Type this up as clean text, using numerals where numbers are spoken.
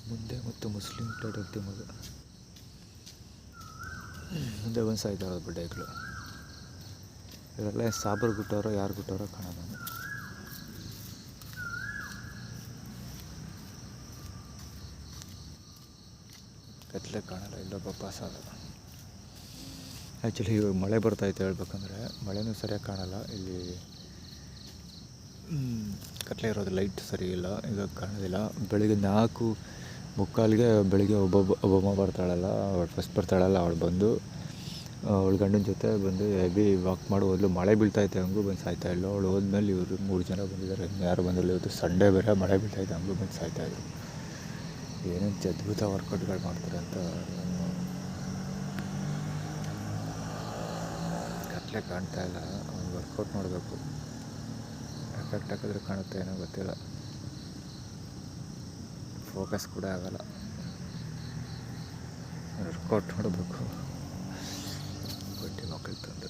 ಮುಂದೆ ಮತ್ತು Muslim plate ಮಗ ಮುಂದೆ ಬಂದು ಸಾಯ್ತಾ ಇರೋದು ಬಡ್ಡೆಗಳು. ಇವರೆಲ್ಲ ಸಾಬರು ಗುಟ್ಟವರೋ ಯಾರು ಗುಟ್ಟವರೋ ಕಾಣೋದು. ಕತ್ಲೆ ಕಾಣಲ್ಲ, ಇಲ್ಲೊಬ್ಬ ಪಾಸ್ ಆಗಲ್ಲ. ಆ್ಯಕ್ಚುಲಿ ಇವಾಗ ಮಳೆ ಬರ್ತಾಯಿತ್ತು ಹೇಳ್ಬೇಕಂದ್ರೆ, ಮಳೆನೂ ಸರಿಯಾಗಿ ಕಾಣಲ್ಲ ಇಲ್ಲಿ. ಕತ್ಲೆ ಇರೋದು, ಲೈಟ್ ಸರಿ ಇಲ್ಲ, ಈಗ ಕಾಣೋದಿಲ್ಲ. ಬೆಳಿಗ್ಗೆ 4:45ಗೆ ಬೆಳಿಗ್ಗೆ ಒಬ್ಬಮ್ಮ ಬರ್ತಾಳಲ್ಲ, ಅವಳು ಫಸ್ಟ್ ಬರ್ತಾಳಲ್ಲ, ಅವಳು ಬಂದು ಅವಳು ಗಂಡನ ಜೊತೆ ಬಂದು ಹೆವಿ ವಾಕ್ ಮಾಡಿ ಹೋದ್ಲು. ಮಳೆ ಬೀಳ್ತಾಯಿತ್ತು, ಹಂಗೂ ಬಂದು ಸಾಯ್ತಾಯಿಲ್ಲ. ಅವಳು ಹೋದ್ಮೇಲೆ ಇವರು 3 ಜನ ಬಂದಿದ್ದಾರೆ, ಯಾರು ಬಂದಿಲ್ಲ. ಇವತ್ತು ಸಂಡೇ ಬೇರೆ, ಮಳೆ ಬೀಳ್ತಾಯಿತ್ತು, ಹಂಗೂ ಬಂದು ಸಾಯ್ತಾಯಿದ್ರು. ಏನೇನು ಅದ್ಭುತ ವರ್ಕೌಟ್ಗಳು ಮಾಡ್ತಾರೆ ಅಂತ. ಕತ್ಲೆ ಕಾಣ್ತಾ ಇಲ್ಲ, ಅವ್ನು ವರ್ಕೌಟ್ ಮಾಡಬೇಕು. ಎಫೆಕ್ಟ್ ಹಾಕಿದ್ರೆ ಕಾಣುತ್ತೆ, ಏನೋ ಗೊತ್ತಿಲ್ಲ. ಫೋಕಸ್ ಕೂಡ ಆಗಲ್ಲ, ವರ್ಕೌಟ್ ಮಾಡಬೇಕು. ಬಟ್ಟೆ ಮಕ್ಕಳು ತಂದು